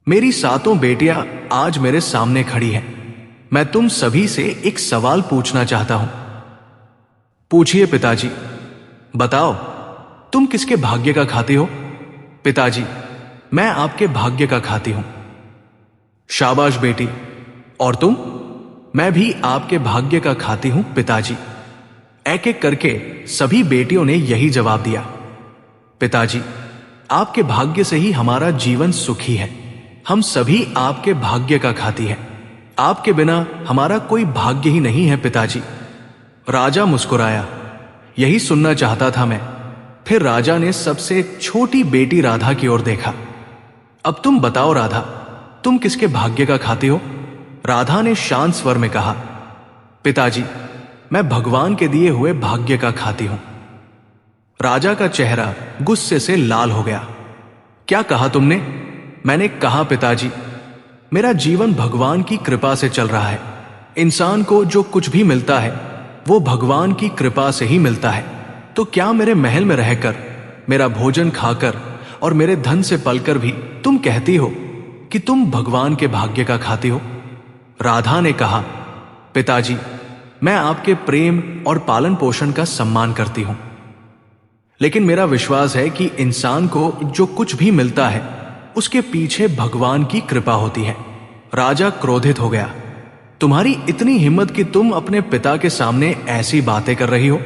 मेरी सातों बेटियां आज मेरे सामने खड़ी हैं। मैं तुम सभी से एक सवाल पूछना चाहता हूं। पूछिए पिताजी। बताओ, तुम किसके भाग्य का खाते हो? पिताजी, मैं आपके भाग्य का खाती हूं। शाबाश बेटी। और तुम? मैं भी आपके भाग्य का खाती हूं पिताजी। एक एक करके सभी बेटियों ने यही जवाब दिया। पिताजी, आपके भाग्य से ही हमारा जीवन सुखी है। हम सभी आपके भाग्य का खाती हैं। आपके बिना हमारा कोई भाग्य ही नहीं है पिताजी। राजा मुस्कुराया। यही सुनना चाहता था मैं। फिर राजा ने सबसे छोटी बेटी राधा की ओर देखा। अब तुम बताओ राधा, तुम किसके भाग्य का खाती हो? राधा ने शांत स्वर में कहा, पिताजी, मैं भगवान के दिए हुए भाग्य का खाती हूं। राजा का चेहरा गुस्से से लाल हो गया। क्या कहा तुमने? मैंने कहा पिताजी, मेरा जीवन भगवान की कृपा से चल रहा है। इंसान को जो कुछ भी मिलता है वो भगवान की कृपा से ही मिलता है। तो क्या मेरे महल में रहकर, मेरा भोजन खाकर और मेरे धन से पलकर भी तुम कहती हो कि तुम भगवान के भाग्य का खाती हो? राधा ने कहा, पिताजी, मैं आपके प्रेम और पालन पोषण का सम्मान करती हूं, लेकिन मेरा विश्वास है कि इंसान को जो कुछ भी मिलता है उसके पीछे भगवान की कृपा होती है। राजा क्रोधित हो गया। तुम्हारी इतनी हिम्मत कि तुम अपने पिता के सामने ऐसी बातें कर रही हो?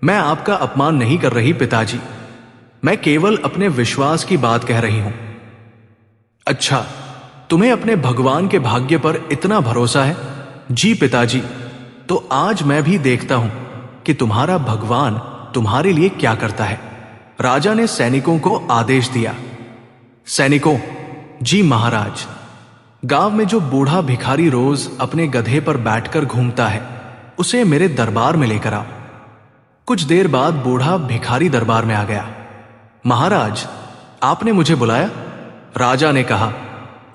मैं आपका अपमान नहीं कर रही पिताजी, मैं केवल अपने विश्वास की बात कह रही हूं। अच्छा, तुम्हें अपने भगवान के भाग्य पर इतना भरोसा है? जी पिताजी, तो आज मैं भी देखता हूं कि तुम्हारा भगवान तुम्हारे लिए क्या करता है। राजा ने सैनिकों को आदेश दिया। सैनिकों, जी महाराज। गांव में जो बूढ़ा भिखारी रोज अपने गधे पर बैठकर घूमता है, उसे मेरे दरबार में लेकर आओ। कुछ देर बाद बूढ़ा भिखारी दरबार में आ गया। महाराज, आपने मुझे बुलाया? राजा ने कहा,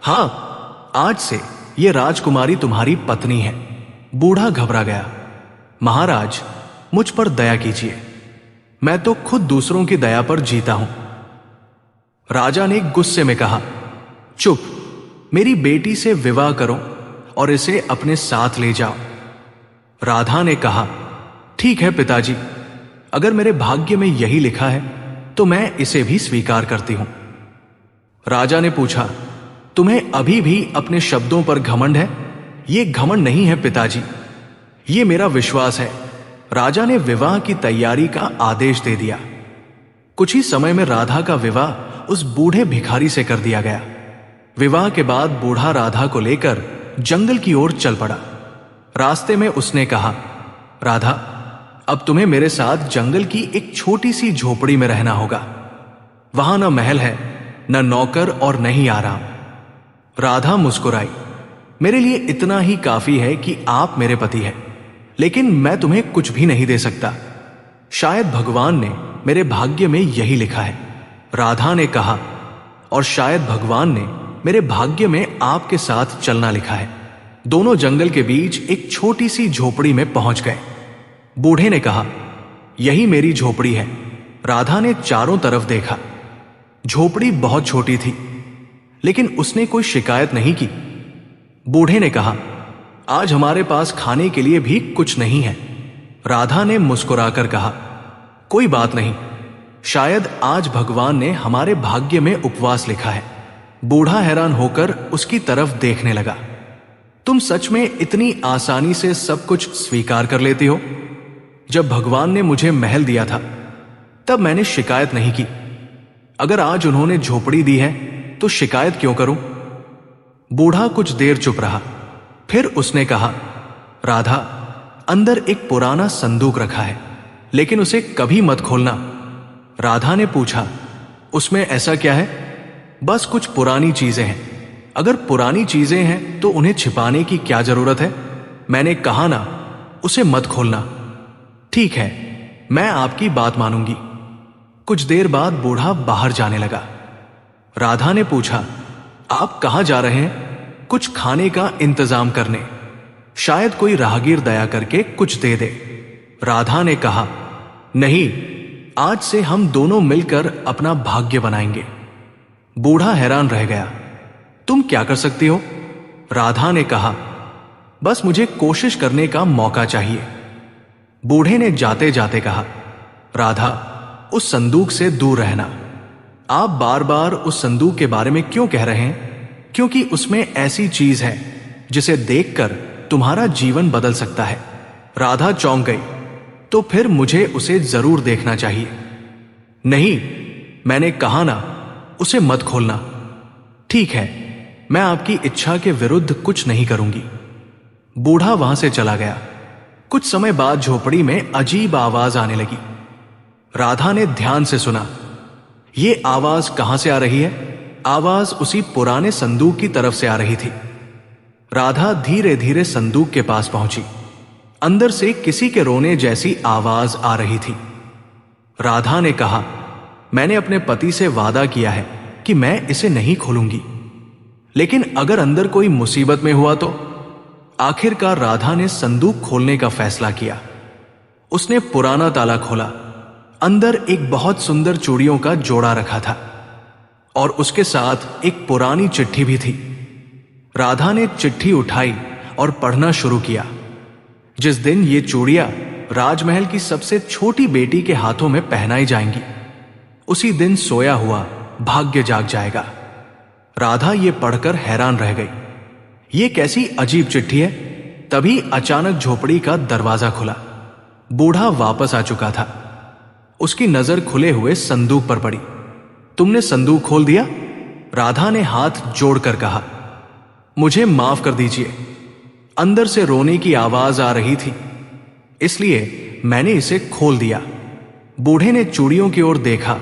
हां, आज से यह राजकुमारी तुम्हारी पत्नी है। बूढ़ा घबरा गया। महाराज, मुझ पर दया कीजिए, मैं तो खुद दूसरों की दया पर जीता हूं। राजा ने गुस्से में कहा, चुप, मेरी बेटी से विवाह करो और इसे अपने साथ ले जाओ। राधा ने कहा, ठीक है पिताजी, अगर मेरे भाग्य में यही लिखा है तो मैं इसे भी स्वीकार करती हूं। राजा ने पूछा, तुम्हें अभी भी अपने शब्दों पर घमंड है? यह घमंड नहीं है पिताजी, यह मेरा विश्वास है। राजा ने विवाह की तैयारी का आदेश दे दिया। कुछ ही समय में राधा का विवाह उस बूढ़े भिखारी से कर दिया गया। विवाह के बाद बूढ़ा राधा को लेकर जंगल की ओर चल पड़ा। रास्ते में उसने कहा, राधा, अब तुम्हें मेरे साथ जंगल की एक छोटी सी झोपड़ी में रहना होगा। वहां न महल है, न नौकर और न ही आराम। राधा मुस्कुराई। मेरे लिए इतना ही काफी है कि आप मेरे पति हैं, लेकिन मैं तुम्हें कुछ भी नहीं दे सकता। शायद भगवान ने मेरे भाग्य में यही लिखा है। राधा ने कहा, और शायद भगवान ने मेरे भाग्य में आपके साथ चलना लिखा है। दोनों जंगल के बीच एक छोटी सी झोपड़ी में पहुंच गए। बूढ़े ने कहा, यही मेरी झोपड़ी है। राधा ने चारों तरफ देखा। झोपड़ी बहुत छोटी थी, लेकिन उसने कोई शिकायत नहीं की। बूढ़े ने कहा, आज हमारे पास खाने के लिए भी कुछ नहीं है। राधा ने मुस्कुराकर कहा, कोई बात नहीं, शायद आज भगवान ने हमारे भाग्य में उपवास लिखा है। बूढ़ा हैरान होकर उसकी तरफ देखने लगा। तुम सच में इतनी आसानी से सब कुछ स्वीकार कर लेती हो? जब भगवान ने मुझे महल दिया था तब मैंने शिकायत नहीं की। अगर आज उन्होंने झोपड़ी दी है तो शिकायत क्यों करूं? बूढ़ा कुछ देर चुप रहा। फिर उसने कहा, राधा, अंदर एक पुराना संदूक रखा है, लेकिन उसे कभी मत खोलना। राधा ने पूछा, उसमें ऐसा क्या है? बस कुछ पुरानी चीजें हैं। अगर पुरानी चीजें हैं तो उन्हें छिपाने की क्या जरूरत है? मैंने कहा ना, उसे मत खोलना। ठीक है, मैं आपकी बात मानूंगी। कुछ देर बाद बूढ़ा बाहर जाने लगा। राधा ने पूछा, आप कहां जा रहे हैं? कुछ खाने का इंतजाम करने, शायद कोई राहगीर दया करके कुछ दे दे। राधा ने कहा, नहीं, आज से हम दोनों मिलकर अपना भाग्य बनाएंगे। बूढ़ा हैरान रह गया। तुम क्या कर सकती हो? राधा ने कहा, बस मुझे कोशिश करने का मौका चाहिए। बूढ़े ने जाते जाते कहा, राधा, उस संदूक से दूर रहना। आप बार बार उस संदूक के बारे में क्यों कह रहे हैं? क्योंकि उसमें ऐसी चीज है जिसे देखकर तुम्हारा जीवन बदल सकता है। राधा चौंक गई। तो फिर मुझे उसे जरूर देखना चाहिए। नहीं, मैंने कहा ना, उसे मत खोलना। ठीक है, मैं आपकी इच्छा के विरुद्ध कुछ नहीं करूंगी। बूढ़ा वहां से चला गया। कुछ समय बाद झोपड़ी में अजीब आवाज आने लगी। राधा ने ध्यान से सुना। ये आवाज कहां से आ रही है? आवाज उसी पुराने संदूक की तरफ से आ रही थी। राधा धीरे धीरे संदूक के पास पहुंची। अंदर से किसी के रोने जैसी आवाज आ रही थी। राधा ने कहा, मैंने अपने पति से वादा किया है कि मैं इसे नहीं खोलूंगी, लेकिन अगर अंदर कोई मुसीबत में हुआ तो? आखिरकार राधा ने संदूक खोलने का फैसला किया। उसने पुराना ताला खोला। अंदर एक बहुत सुंदर चूड़ियों का जोड़ा रखा था और उसके साथ एक पुरानी चिट्ठी भी थी। राधा ने चिट्ठी उठाई और पढ़ना शुरू किया। जिस दिन ये चूड़ियां राजमहल की सबसे छोटी बेटी के हाथों में पहनाई जाएंगी, उसी दिन सोया हुआ भाग्य जाग जाएगा। राधा ये पढ़कर हैरान रह गई। ये कैसी अजीब चिट्ठी है? तभी अचानक झोपड़ी का दरवाजा खुला। बूढ़ा वापस आ चुका था। उसकी नजर खुले हुए संदूक पर पड़ी। तुमने संदूक खोल दिया? राधा ने हाथ जोड़कर कहा, मुझे माफ कर दीजिए। अंदर से रोने की आवाज आ रही थी, इसलिए मैंने इसे खोल दिया। बूढ़े ने चूड़ियों की ओर देखा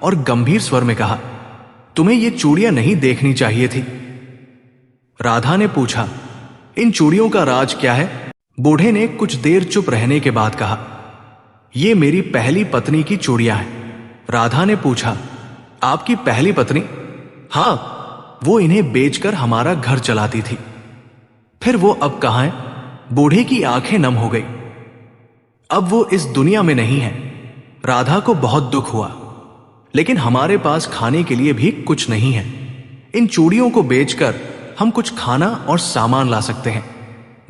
और गंभीर स्वर में कहा, तुम्हें ये चूड़ियां नहीं देखनी चाहिए थी। राधा ने पूछा, इन चूड़ियों का राज क्या है? बूढ़े ने कुछ देर चुप रहने के बाद कहा, ये मेरी पहली पत्नी की चूड़ियां हैं। राधा ने पूछा, आपकी पहली पत्नी? हां, वो इन्हें बेचकर हमारा घर चलाती थी। फिर वो अब कहां है? बूढ़े की आंखें नम हो गई। अब वो इस दुनिया में नहीं है। राधा को बहुत दुख हुआ, लेकिन हमारे पास खाने के लिए भी कुछ नहीं है। इन चूड़ियों को बेचकर हम कुछ खाना और सामान ला सकते हैं।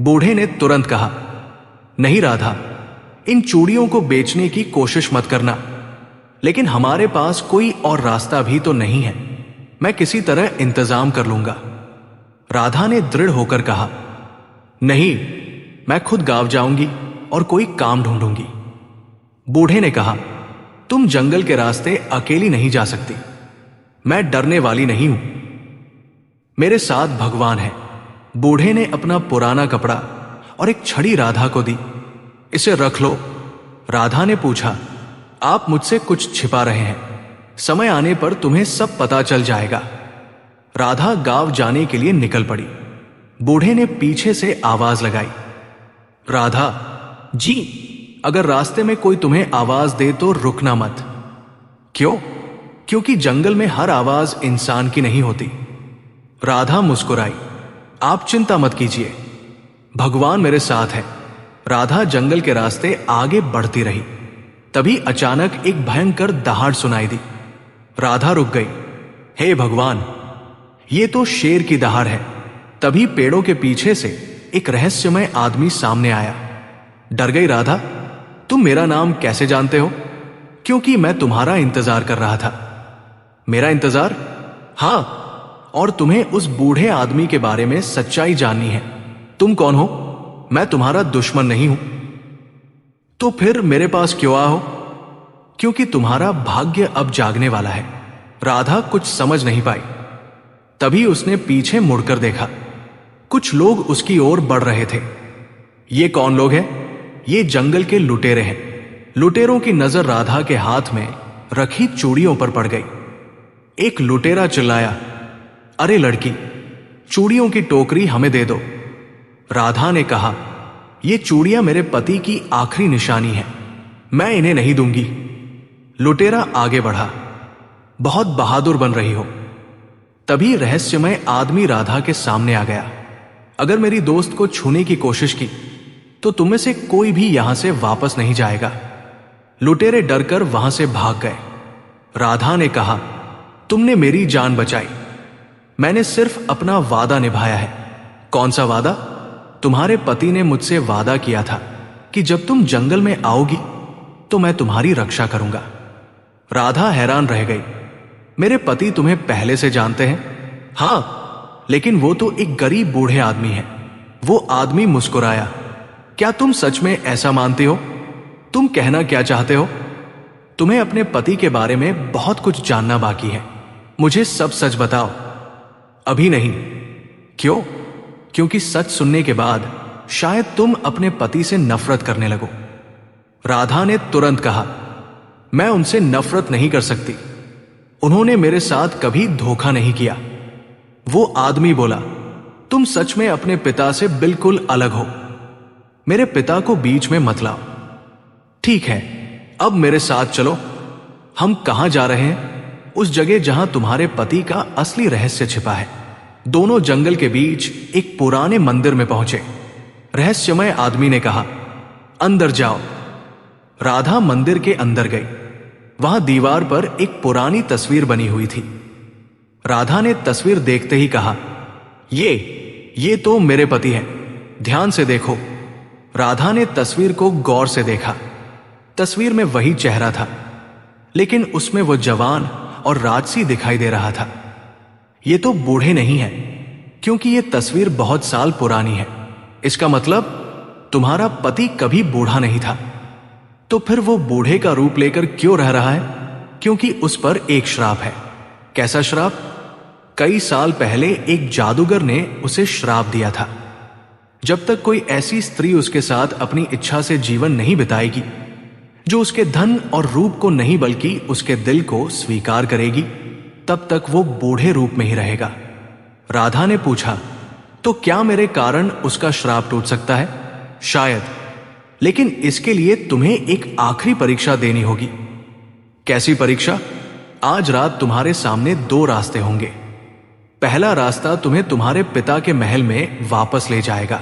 बूढ़े ने तुरंत कहा, नहीं राधा, इन चूड़ियों को बेचने की कोशिश मत करना। लेकिन हमारे पास कोई और रास्ता भी तो नहीं है। मैं किसी तरह इंतजाम कर लूंगा। राधा ने दृढ़ होकर कहा, नहीं, मैं खुद गांव जाऊंगी और कोई काम ढूंढूंगी। बूढ़े ने कहा, तुम जंगल के रास्ते अकेली नहीं जा सकती। मैं डरने वाली नहीं हूं, मेरे साथ भगवान है। बूढ़े ने अपना पुराना कपड़ा और एक छड़ी राधा को दी। इसे रख लो। राधा ने पूछा, आप मुझसे कुछ छिपा रहे हैं? समय आने पर तुम्हें सब पता चल जाएगा। राधा गांव जाने के लिए निकल पड़ी। बूढ़े ने पीछे से आवाज लगाई, राधा जी, अगर रास्ते में कोई तुम्हें आवाज दे तो रुकना मत। क्यों? क्योंकि जंगल में हर आवाज इंसान की नहीं होती। राधा मुस्कुराई, आप चिंता मत कीजिए, भगवान मेरे साथ है। राधा जंगल के रास्ते आगे बढ़ती रही। तभी अचानक एक भयंकर दहाड़ सुनाई दी। राधा रुक गई। हे भगवान, ये तो शेर की दहाड़ है। तभी पेड़ों के पीछे से एक रहस्यमय आदमी सामने आया। डर गई राधा, तुम मेरा नाम कैसे जानते हो? क्योंकि मैं तुम्हारा इंतजार कर रहा था। मेरा इंतजार? हां, और तुम्हें उस बूढ़े आदमी के बारे में सच्चाई जाननी है। तुम कौन हो? मैं तुम्हारा दुश्मन नहीं हूं। तो फिर मेरे पास क्यों आओ? क्योंकि तुम्हारा भाग्य अब जागने वाला है। राधा कुछ समझ नहीं पाई। तभी उसने पीछे मुड़कर देखा। कुछ लोग उसकी ओर बढ़ रहे थे। ये कौन लोग हैं? ये जंगल के लुटेरे हैं। लुटेरों की नजर राधा के हाथ में रखी चूड़ियों पर पड़ गई। एक लुटेरा चिल्लाया, अरे लड़की, चूड़ियों की टोकरी हमें दे दो। राधा ने कहा, ये चूड़ियां मेरे पति की आखिरी निशानी है, मैं इन्हें नहीं दूंगी। लुटेरा आगे बढ़ा, बहुत बहादुर बन रही हो। तभी रहस्यमय आदमी राधा के सामने आ गया। अगर मेरी दोस्त को छूने की कोशिश की तो तुम में से कोई भी यहां से वापस नहीं जाएगा। लुटेरे डरकर वहां से भाग गए। राधा ने कहा, तुमने मेरी जान बचाई, मैंने सिर्फ अपना वादा निभाया है। कौन सा वादा? तुम्हारे पति ने मुझसे वादा किया था कि जब तुम जंगल में आओगी तो मैं तुम्हारी रक्षा करूंगा। राधा हैरान रह गई। मेरे पति तुम्हें पहले से जानते हैं? हां, लेकिन वो तो एक गरीब बूढ़े आदमी है। वो आदमी मुस्कुराया। क्या तुम सच में ऐसा मानते हो? तुम कहना क्या चाहते हो? तुम्हें अपने पति के बारे में बहुत कुछ जानना बाकी है। मुझे सब सच बताओ। अभी नहीं। क्यों? क्योंकि सच सुनने के बाद शायद तुम अपने पति से नफरत करने लगो। राधा ने तुरंत कहा, मैं उनसे नफरत नहीं कर सकती। उन्होंने मेरे साथ कभी धोखा नहीं किया। वो आदमी बोला, तुम सच में अपने पिता से बिल्कुल अलग हो। मेरे पिता को बीच में मत लाओ। ठीक है, अब मेरे साथ चलो। हम कहां जा रहे हैं? उस जगह जहां तुम्हारे पति का असली रहस्य छिपा है। दोनों जंगल के बीच एक पुराने मंदिर में पहुंचे। रहस्यमय आदमी ने कहा, अंदर जाओ। राधा मंदिर के अंदर गई। वहां दीवार पर एक पुरानी तस्वीर बनी हुई थी। राधा ने तस्वीर देखते ही कहा, ये तो मेरे पति हैं। ध्यान से देखो। राधा ने तस्वीर को गौर से देखा। तस्वीर में वही चेहरा था, लेकिन उसमें वो जवान और राजसी दिखाई दे रहा था। ये तो बूढ़े नहीं हैं, क्योंकि ये तस्वीर बहुत साल पुरानी है। इसका मतलब तुम्हारा पति कभी बूढ़ा नहीं था। तो फिर वो बूढ़े का रूप लेकर क्यों रह रहा है? क्योंकि उस पर एक श्राप है। कैसा श्राप? कई साल पहले एक जादूगर ने उसे श्राप दिया था। जब तक कोई ऐसी स्त्री उसके साथ अपनी इच्छा से जीवन नहीं बिताएगी जो उसके धन और रूप को नहीं बल्कि उसके दिल को स्वीकार करेगी, तब तक वो बूढ़े रूप में ही रहेगा। राधा ने पूछा, तो क्या मेरे कारण उसका श्राप टूट सकता है? शायद, लेकिन इसके लिए तुम्हें एक आखिरी परीक्षा देनी होगी। कैसी परीक्षा? आज रात तुम्हारे सामने दो रास्ते होंगे। पहला रास्ता तुम्हें तुम्हारे पिता के महल में वापस ले जाएगा।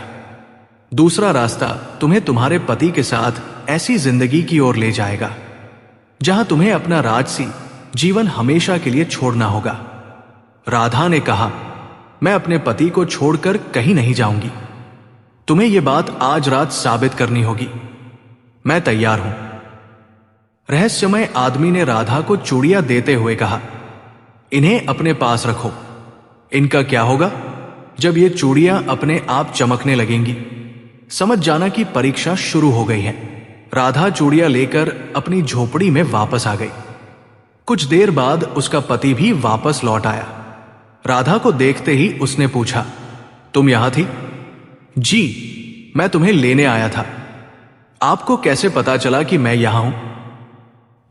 दूसरा रास्ता तुम्हें तुम्हारे पति के साथ ऐसी जिंदगी की ओर ले जाएगा जहां तुम्हें अपना राजसी जीवन हमेशा के लिए छोड़ना होगा। राधा ने कहा, मैं अपने पति को छोड़कर कहीं नहीं जाऊंगी। तुम्हें यह बात आज रात साबित करनी होगी। मैं तैयार हूं। रहस्यमय आदमी ने राधा को चूड़ियां देते हुए कहा, इन्हें अपने पास रखो। इनका क्या होगा? जब ये चूड़ियां अपने आप चमकने लगेंगी, समझ जाना कि परीक्षा शुरू हो गई है। राधा चूड़ियां लेकर अपनी झोपड़ी में वापस आ गई। कुछ देर बाद उसका पति भी वापस लौट आया। राधा को देखते ही उसने पूछा, तुम यहां थी? जी, मैं तुम्हें लेने आया था। आपको कैसे पता चला कि मैं यहां हूं?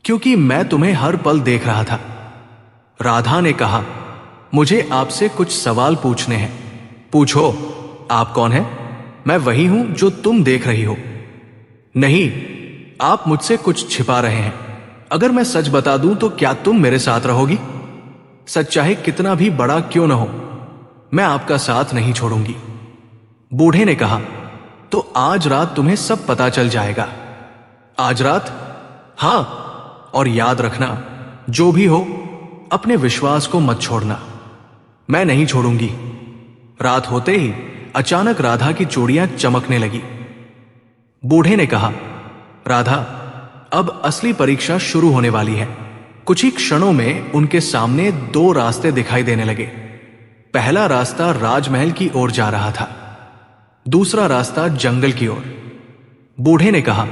क्योंकि मैं तुम्हें हर पल देख रहा था। राधा ने कहा, मुझे आपसे कुछ सवाल पूछने हैं। पूछो। आप कौन हैं? मैं वही हूं जो तुम देख रही हो। नहीं, आप मुझसे कुछ छिपा रहे हैं। अगर मैं सच बता दूं तो क्या तुम मेरे साथ रहोगी? सच चाहे कितना भी बड़ा क्यों न हो, मैं आपका साथ नहीं छोड़ूंगी। बूढ़े ने कहा, तो आज रात तुम्हें सब पता चल जाएगा। आज रात? हां, और याद रखना, जो भी हो अपने विश्वास को मत छोड़ना। मैं नहीं छोड़ूंगी। रात होते ही अचानक राधा की चूड़ियां चमकने लगी। बूढ़े ने कहा, राधा, अब असली परीक्षा शुरू होने वाली है। कुछ ही क्षणों में उनके सामने दो रास्ते दिखाई देने लगे। पहला रास्ता राजमहल की ओर जा रहा था, दूसरा रास्ता जंगल की ओर। बूढ़े ने कहा,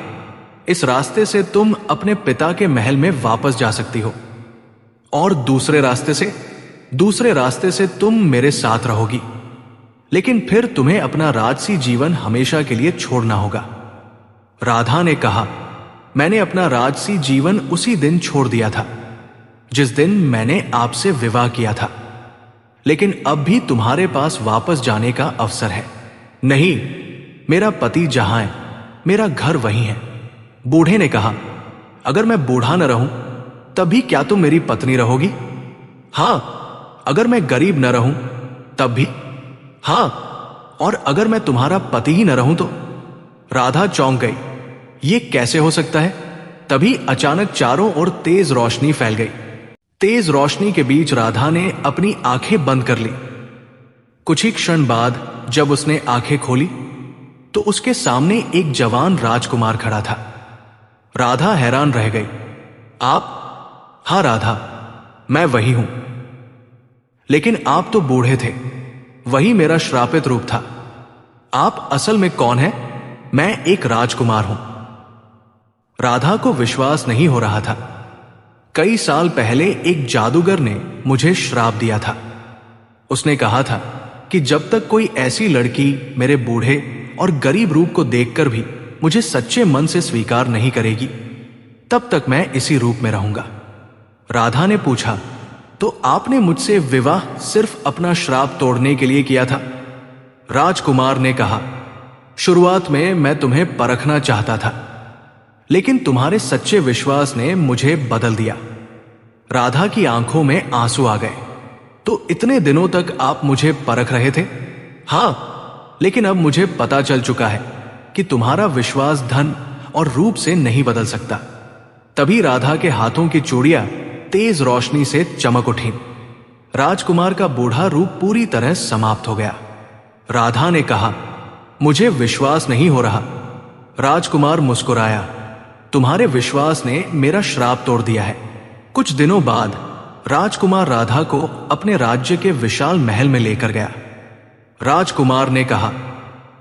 इस रास्ते से तुम अपने पिता के महल में वापस जा सकती हो, और दूसरे रास्ते से तुम मेरे साथ रहोगी, लेकिन फिर तुम्हें अपना राजसी जीवन हमेशा के लिए छोड़ना होगा। राधा ने कहा, मैंने अपना राजसी जीवन उसी दिन छोड़ दिया था जिस दिन मैंने आपसे विवाह किया था, लेकिन अब भी तुम्हारे पास वापस जाने का अवसर है। नहीं, मेरा पति जहां है, मेरा घर वहीं है। बूढ़े ने कहा, अगर मैं बूढ़ा न रहूं तब भी क्या तुम मेरी पत्नी रहोगी? हां। अगर मैं गरीब न रहूं तब भी? हां। और अगर मैं तुम्हारा पति ही न रहूं तो? राधा चौंक गई। ये कैसे हो सकता है? तभी अचानक चारों ओर तेज रोशनी फैल गई। तेज रोशनी के बीच राधा ने अपनी आंखें बंद कर ली। कुछ ही क्षण बाद जब उसने आंखें खोली तो उसके सामने एक जवान राजकुमार खड़ा था। राधा हैरान रह गई। आप? हां राधा, मैं वही हूं। लेकिन आप तो बूढ़े थे। वही मेरा श्रापित रूप था। आप असल में कौन हैं? मैं एक राजकुमार हूं। राधा को विश्वास नहीं हो रहा था। कई साल पहले एक जादूगर ने मुझे श्राप दिया था। उसने कहा था कि जब तक कोई ऐसी लड़की मेरे बूढ़े और गरीब रूप को देखकर भी मुझे सच्चे मन से स्वीकार नहीं करेगी, तब तक मैं इसी रूप में रहूंगा। राधा ने पूछा, तो आपने मुझसे विवाह सिर्फ अपना श्राप तोड़ने के लिए किया था? राजकुमार ने कहा, शुरुआत में मैं तुम्हें परखना चाहता था, लेकिन तुम्हारे सच्चे विश्वास ने मुझे बदल दिया। राधा की आंखों में आंसू आ गए। तो इतने दिनों तक आप मुझे परख रहे थे? हां, लेकिन अब मुझे पता चल चुका है कि तुम्हारा विश्वास धन और रूप से नहीं बदल सकता। तभी राधा के हाथों की चूड़ियां तेज रोशनी से चमक उठी। राजकुमार का बूढ़ा रूप पूरी तरह समाप्त हो गया। राधा ने कहा, मुझे विश्वास नहीं हो रहा। राजकुमार मुस्कुराया, तुम्हारे विश्वास ने मेरा श्राप तोड़ दिया है। कुछ दिनों बाद राजकुमार राधा को अपने राज्य के विशाल महल में लेकर गया। राजकुमार ने कहा,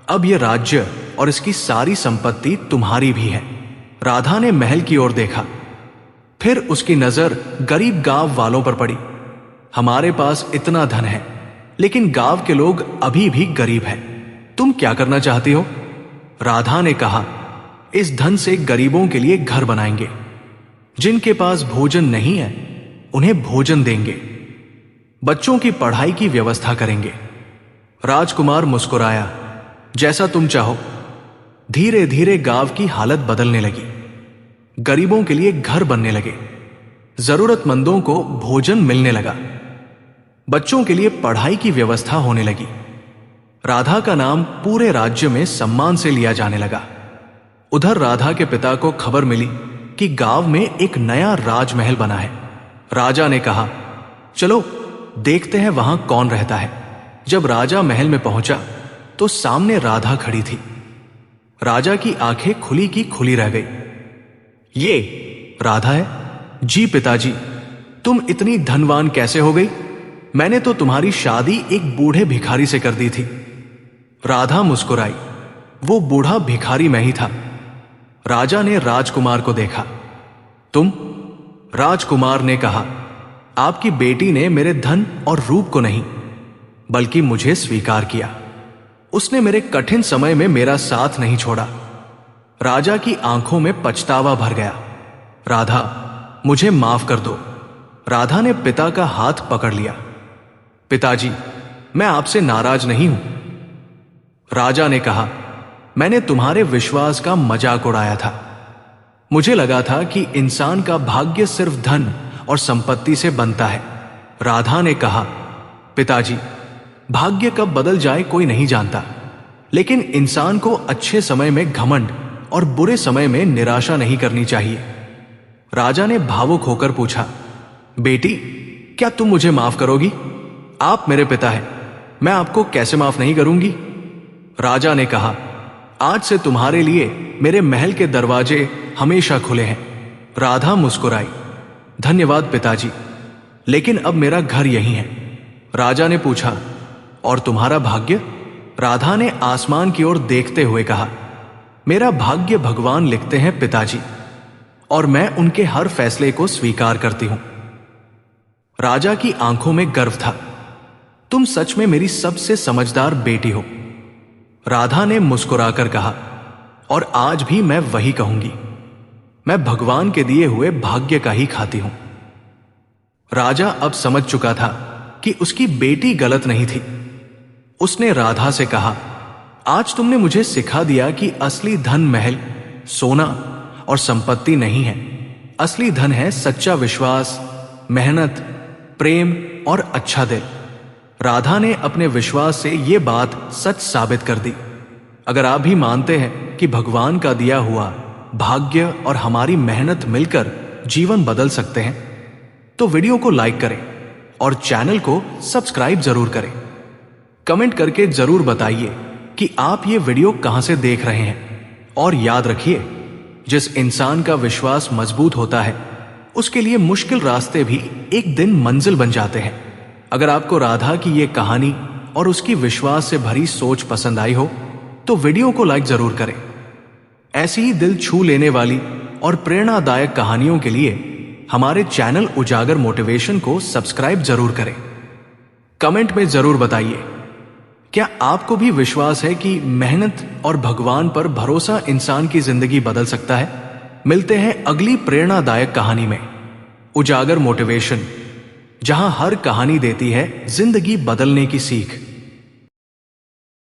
अब यह राज्य और इसकी सारी संपत्ति तुम्हारी भी है। राधा ने महल की ओर देखा। फिर उसकी नजर गरीब गांव वालों पर पड़ी। हमारे पास इतना धन है, लेकिन गांव के लोग अभी भी गरीब हैं। तुम क्या करना चाहती हो? राधा ने कहा, इस धन से गरीबों के लिए घर बनाएंगे। जिनके पास भोजन नहीं है उन्हें भोजन देंगे। बच्चों की पढ़ाई की व्यवस्था करेंगे। राजकुमार मुस्कुराया, जैसा तुम चाहो। धीरे धीरे गांव की हालत बदलने लगी। गरीबों के लिए घर बनने लगे। जरूरतमंदों को भोजन मिलने लगा। बच्चों के लिए पढ़ाई की व्यवस्था होने लगी। राधा का नाम पूरे राज्य में सम्मान से लिया जाने लगा। उधर राधा के पिता को खबर मिली कि गांव में एक नया राजमहल बना है। राजा ने कहा, चलो देखते हैं वहां कौन रहता है। जब राजा महल में पहुंचा तो सामने राधा खड़ी थी। राजा की आंखें खुली की खुली रह गई। ये राधा है? जी पिताजी। तुम इतनी धनवान कैसे हो गई? मैंने तो तुम्हारी शादी एक बूढ़े भिखारी से कर दी थी। राधा मुस्कुराई, वो बूढ़ा भिखारी मैं ही था। राजा ने राजकुमार को देखा। तुम? राजकुमार ने कहा, आपकी बेटी ने मेरे धन और रूप को नहीं बल्कि मुझे स्वीकार किया। उसने मेरे कठिन समय में मेरा साथ नहीं छोड़ा। राजा की आंखों में पछतावा भर गया। राधा, मुझे माफ कर दो। राधा ने पिता का हाथ पकड़ लिया। पिताजी, मैं आपसे नाराज नहीं हूं। राजा ने कहा, मैंने तुम्हारे विश्वास का मजाक उड़ाया था। मुझे लगा था कि इंसान का भाग्य सिर्फ धन और संपत्ति से बनता है। राधा ने कहा, पिताजी, भाग्य कब बदल जाए कोई नहीं जानता, लेकिन इंसान को अच्छे समय में घमंड और बुरे समय में निराशा नहीं करनी चाहिए। राजा ने भावुक होकर पूछा, बेटी, क्या तुम मुझे माफ करोगी? आप मेरे पिता हैं, मैं आपको कैसे माफ नहीं करूंगी? राजा ने कहा, आज से तुम्हारे लिए मेरे महल के दरवाजे हमेशा खुले हैं। राधा मुस्कुराई, धन्यवाद पिताजी, लेकिन अब मेरा घर यहीं है। राजा ने पूछा, और तुम्हारा भाग्य? राधा ने आसमान की ओर देखते हुए कहा, मेरा भाग्य भगवान लिखते हैं पिताजी, और मैं उनके हर फैसले को स्वीकार करती हूं। राजा की आंखों में गर्व था। तुम सच में मेरी सबसे समझदार बेटी हो। राधा ने मुस्कुराकर कहा, और आज भी मैं वही कहूंगी, मैं भगवान के दिए हुए भाग्य का ही खाती हूं। राजा अब समझ चुका था कि उसकी बेटी गलत नहीं थी। उसने राधा से कहा, आज तुमने मुझे सिखा दिया कि असली धन महल, सोना और संपत्ति नहीं है। असली धन है सच्चा विश्वास, मेहनत, प्रेम और अच्छा दिल। राधा ने अपने विश्वास से यह बात सच साबित कर दी। अगर आप भी मानते हैं कि भगवान का दिया हुआ भाग्य और हमारी मेहनत मिलकर जीवन बदल सकते हैं, तो वीडियो को लाइक करें और चैनल को सब्सक्राइब जरूर करें। कमेंट करके जरूर बताइए कि आप ये वीडियो कहां से देख रहे हैं। और याद रखिए, जिस इंसान का विश्वास मजबूत होता है उसके लिए मुश्किल रास्ते भी एक दिन मंजिल बन जाते हैं। अगर आपको राधा की ये कहानी और उसकी विश्वास से भरी सोच पसंद आई हो तो वीडियो को लाइक जरूर करें। ऐसी ही दिल छू लेने वाली और प्रेरणादायक कहानियों के लिए हमारे चैनल उजागर मोटिवेशन को सब्सक्राइब जरूर करें। कमेंट में जरूर बताइए, क्या आपको भी विश्वास है कि मेहनत और भगवान पर भरोसा इंसान की जिंदगी बदल सकता है? मिलते हैं अगली प्रेरणादायक कहानी में। उजागर मोटिवेशन, जहां हर कहानी देती है जिंदगी बदलने की सीख।